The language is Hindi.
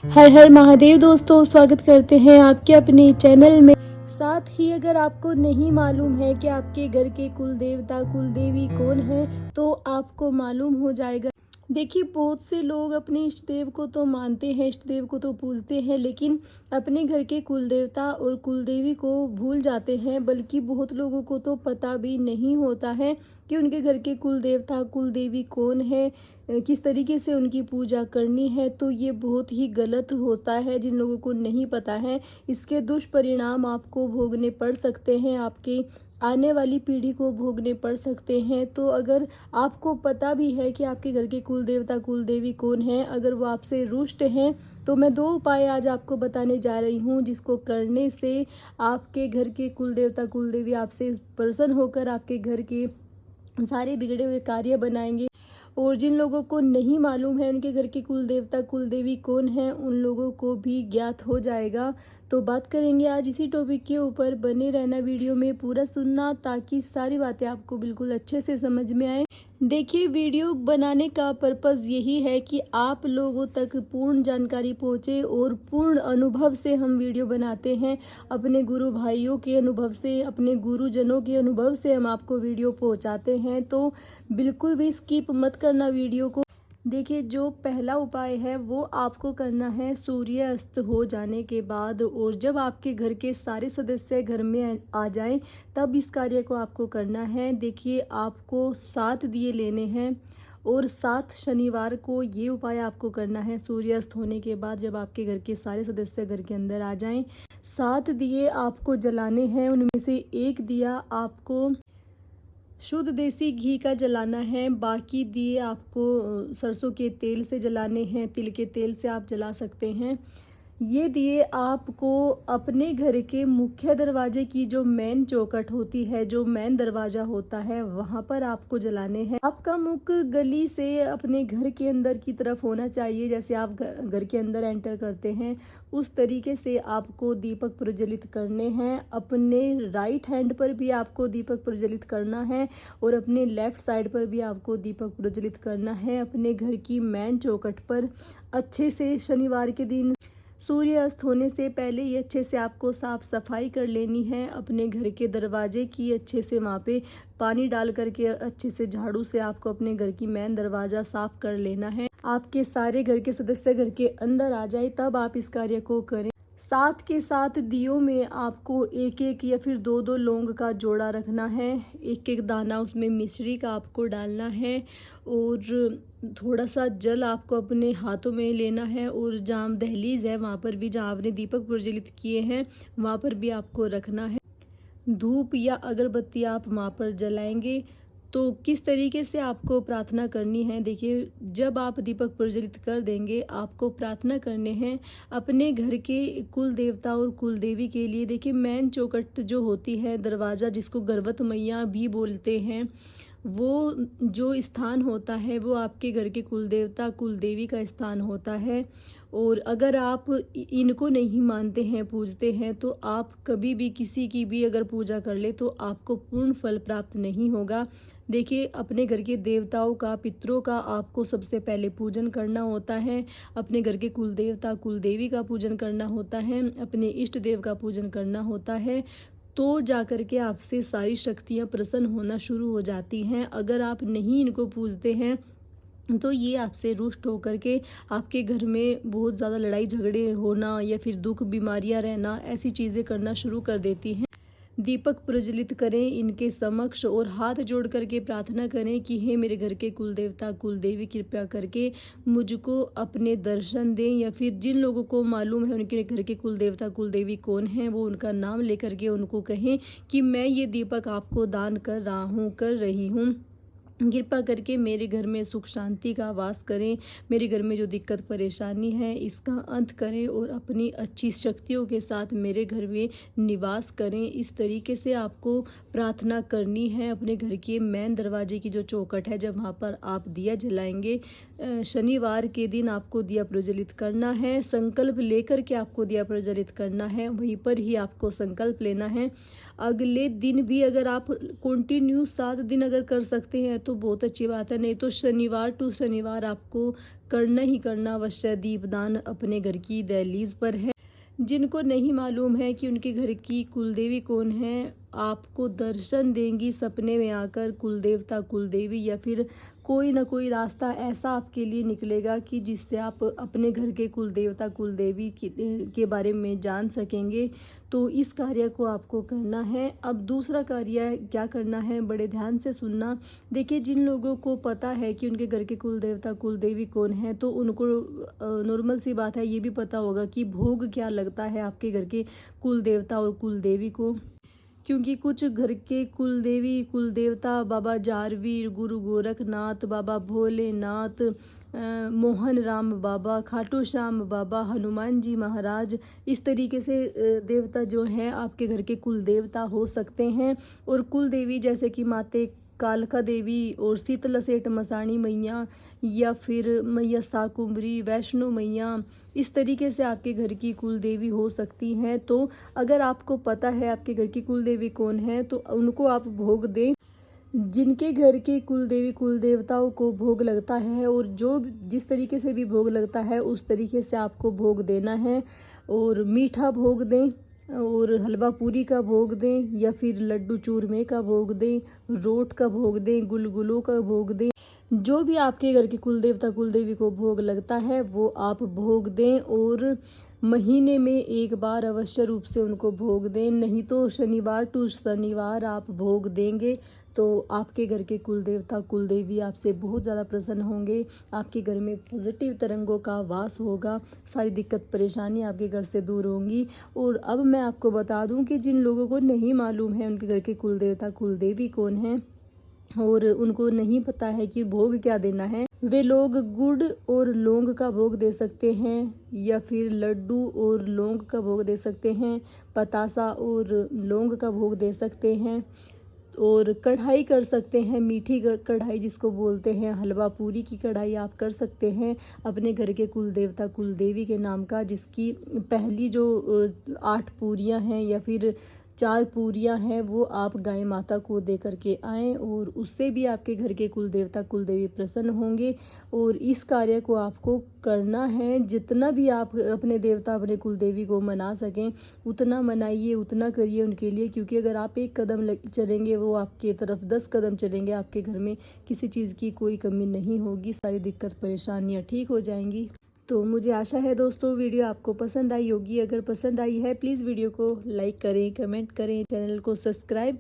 हर हर महादेव दोस्तों, स्वागत करते हैं आपके अपने चैनल में। साथ ही अगर आपको नहीं मालूम है कि आपके घर के कुल देवता कुल देवी कौन है तो आपको मालूम हो जाएगा। देखिए, बहुत से लोग अपने इष्ट देव को तो मानते हैं, इष्ट देव को तो पूजते हैं, लेकिन अपने घर के कुल देवता और कुल देवी को भूल जाते हैं। बल्कि बहुत लोगों को तो पता भी नहीं होता है कि उनके घर के कुल देवता कुल देवी कौन है, किस तरीके से उनकी पूजा करनी है। तो ये बहुत ही गलत होता है जिन लोगों को नहीं पता है। इसके दुष्परिणाम आपको भोगने पड़ सकते हैं, आपके आने वाली पीढ़ी को भोगने पड़ सकते हैं। तो अगर आपको पता भी है कि आपके घर के कुल देवता कुल देवी कौन है, अगर वो आपसे रुष्ट हैं, तो मैं 2 उपाय आज आपको बताने जा रही हूँ, जिसको करने से आपके घर के कुल देवता कुल देवी आपसे प्रसन्न होकर आपके घर के सारे बिगड़े हुए कार्य बनाएंगे। और जिन लोगों को नहीं मालूम है उनके घर के कुल देवता कुल देवी कौन है, उन लोगों को भी ज्ञात हो जाएगा। तो बात करेंगे आज इसी टॉपिक के ऊपर। बने रहना, वीडियो में पूरा सुनना, ताकि सारी बातें आपको बिल्कुल अच्छे से समझ में आए। देखिए, वीडियो बनाने का पर्पज़ यही है कि आप लोगों तक पूर्ण जानकारी पहुंचे, और पूर्ण अनुभव से हम वीडियो बनाते हैं। अपने गुरु भाइयों के अनुभव से, अपने गुरुजनों के अनुभव से हम आपको वीडियो पहुंचाते हैं। तो बिल्कुल भी स्किप मत करना वीडियो को। देखिए, जो पहला उपाय है वो आपको करना है सूर्य अस्त हो जाने के बाद, और जब आपके घर के सारे सदस्य घर में आ जाएं, तब इस कार्य को आपको करना है। देखिए, आपको 7 दिए लेने हैं, और 7 शनिवार को ये उपाय आपको करना है। सूर्यास्त होने के बाद जब आपके घर के सारे सदस्य घर के अंदर आ जाएं, 7 दिए आपको जलाने हैं। उनमें से एक दिया आपको शुद्ध देसी घी का जलाना है, बाकी दिए आपको सरसों के तेल से जलाने हैं, तिल के तेल से आप जला सकते हैं। ये दिए आपको अपने घर के मुख्य दरवाजे की जो मेन चौखट होती है, जो मेन दरवाज़ा होता है, वहाँ पर आपको जलाने हैं। आपका मुख गली से अपने घर के अंदर की तरफ होना चाहिए। जैसे आप घर के अंदर एंटर करते हैं, उस तरीके से आपको दीपक प्रज्वलित करने हैं। अपने राइट हैंड पर भी आपको दीपक प्रज्वलित करना है, और अपने लेफ्ट साइड पर भी आपको दीपक प्रज्वलित करना है। अपने घर की मेन चौखट पर अच्छे से शनिवार के दिन सूर्य अस्त होने से पहले ही अच्छे से आपको साफ सफाई कर लेनी है। अपने घर के दरवाजे की अच्छे से वहाँ पे पानी डाल करके अच्छे से झाड़ू से आपको अपने घर की मेन दरवाज़ा साफ कर लेना है। आपके सारे घर के सदस्य घर के अंदर आ जाए, तब आप इस कार्य को करें। साथ के साथ दियों में आपको एक एक या फिर दो दो लौंग का जोड़ा रखना है। एक एक दाना उसमें मिश्री का आपको डालना है, और थोड़ा सा जल आपको अपने हाथों में लेना है। और जहाँ दहलीज है वहाँ पर भी, जहाँ आपने दीपक प्रज्वलित किए हैं, वहाँ पर भी आपको रखना है। धूप या अगरबत्ती आप वहाँ पर जलाएंगे। तो किस तरीके से आपको प्रार्थना करनी है, देखिए, जब आप दीपक प्रज्वलित कर देंगे, आपको प्रार्थना करने हैं अपने घर के कुल देवता और कुल देवी के लिए। देखिए, मेन चौखट जो होती है, दरवाज़ा जिसको गर्भवत मैया भी बोलते हैं, वो जो स्थान होता है वो आपके घर के कुल देवता कुल देवी का स्थान होता है। और अगर आप इनको नहीं मानते हैं, पूजते हैं, तो आप कभी भी किसी की भी अगर पूजा कर ले तो आपको पूर्ण फल प्राप्त नहीं होगा। देखिए, अपने घर के देवताओं का, पितरों का आपको सबसे पहले पूजन करना होता है। अपने घर के कुल देवता कुल देवी का पूजन करना होता है, अपने इष्ट देव का पूजन करना होता है। तो जाकर के आपसे सारी शक्तियाँ प्रसन्न होना शुरू हो जाती हैं। अगर आप नहीं इनको पूजते हैं, तो ये आपसे रुष्ट होकर के आपके घर में बहुत ज़्यादा लड़ाई झगड़े होना, या फिर दुख बीमारियां रहना, ऐसी चीज़ें करना शुरू कर देती हैं। दीपक प्रज्वलित करें इनके समक्ष, और हाथ जोड़ करके प्रार्थना करें कि हे मेरे घर के कुल देवता कुल देवी, कृपया करके मुझको अपने दर्शन दें। या फिर जिन लोगों को मालूम है उनके घर के कुल देवता कुल देवी कौन है, वो उनका नाम लेकर के उनको कहें कि मैं ये दीपक आपको दान कर रहा हूँ, कर रही हूँ। कृपा करके मेरे घर में सुख शांति का वास करें। मेरे घर में जो दिक्कत परेशानी है इसका अंत करें, और अपनी अच्छी शक्तियों के साथ मेरे घर में निवास करें। इस तरीके से आपको प्रार्थना करनी है। अपने घर के मेन दरवाजे की जो चौखट है, जब वहाँ पर आप दिया जलाएंगे, शनिवार के दिन आपको दिया प्रज्वलित करना है। संकल्प लेकर के आपको दिया प्रज्वलित करना है, वहीं पर ही आपको संकल्प लेना है। अगले दिन भी अगर आप कंटिन्यू 7 दिन अगर कर सकते हैं तो बहुत अच्छी बात है। नहीं तो शनिवार टू शनिवार आपको करना ही करना अवश्य दीपदान अपने घर की दहलीज पर है। जिनको नहीं मालूम है कि उनके घर की कुलदेवी कौन है, आपको दर्शन देंगी सपने में आकर कुलदेवता कुलदेवी, या फिर कोई ना कोई रास्ता ऐसा आपके लिए निकलेगा कि जिससे आप अपने घर के कुलदेवता कुलदेवी के बारे में जान सकेंगे। तो इस कार्य को आपको करना है। अब दूसरा कार्य क्या करना है, बड़े ध्यान से सुनना। देखिए, जिन लोगों को पता है कि उनके घर के कुलदेवता कुलदेवी कौन है, तो उनको नॉर्मल सी बात है, ये भी पता होगा कि भोग क्या लगता है आपके घर के कुलदेवता और कुलदेवी को। क्योंकि कुछ घर के कुलदेवी कुलदेवता बाबा जारवीर, गुरु गोरखनाथ, बाबा भोलेनाथ, मोहन राम बाबा, खाटू श्याम बाबा, हनुमान जी महाराज, इस तरीके से देवता जो हैं आपके घर के कुलदेवता हो सकते हैं। और कुलदेवी जैसे कि माते कालका देवी और शीतला सेठ मसाणी मैया, या फिर मैया साकुम्बरी, वैष्णो मैया, इस तरीके से आपके घर की कुलदेवी हो सकती हैं। तो अगर आपको पता है आपके घर की कुलदेवी कौन है तो उनको आप भोग दें। जिनके घर के कुलदेवी कुलदेवताओं को भोग लगता है और जो जिस तरीके से भी भोग लगता है उस तरीके से आपको भोग देना है। और मीठा भोग दें, और हलवा पूरी का भोग दें, या फिर लड्डू चूरमे का भोग दें, रोट का भोग दें, गुलगुलों का भोग दें। जो भी आपके घर के कुलदेवता कुलदेवी को भोग लगता है वो आप भोग दें। और महीने में एक बार अवश्य रूप से उनको भोग दें। नहीं तो शनिवार टू शनिवार आप भोग देंगे तो आपके घर के कुलदेवता कुलदेवी आपसे बहुत ज़्यादा प्रसन्न होंगे। आपके घर में पॉजिटिव तरंगों का वास होगा, सारी दिक्कत परेशानी आपके घर से दूर होंगी। और अब मैं आपको बता दूं कि जिन लोगों को नहीं मालूम है उनके घर के कुलदेवता कुलदेवी कौन है और उनको नहीं पता है कि भोग क्या देना है, वे लोग गुड़ और लौंग का भोग दे सकते हैं, या फिर लड्डू और लौंग का भोग दे सकते हैं, पतासा और लौंग का भोग दे सकते हैं, और कढ़ाई कर सकते हैं, मीठी कढ़ाई जिसको बोलते हैं, हलवा पूरी की कढ़ाई आप कर सकते हैं अपने घर के कुलदेवता कुलदेवी के नाम का, जिसकी पहली जो 8 पूरियां हैं या फिर 4 पूरियां हैं वो आप गाय माता को दे करके आएँ, और उससे भी आपके घर के कुलदेवता कुलदेवी प्रसन्न होंगे। और इस कार्य को आपको करना है। जितना भी आप अपने देवता अपने कुलदेवी को मना सकें उतना मनाइए, उतना करिए उनके लिए, क्योंकि अगर आप एक कदम चलेंगे वो आपके तरफ 10 कदम चलेंगे। आपके घर में किसी चीज़ की कोई कमी नहीं होगी, सारी दिक्कत परेशानियाँ ठीक हो जाएंगी। तो मुझे आशा है दोस्तों वीडियो आपको पसंद आई होगी। अगर पसंद आई है प्लीज़ वीडियो को लाइक करें, कमेंट करें, चैनल को सब्सक्राइब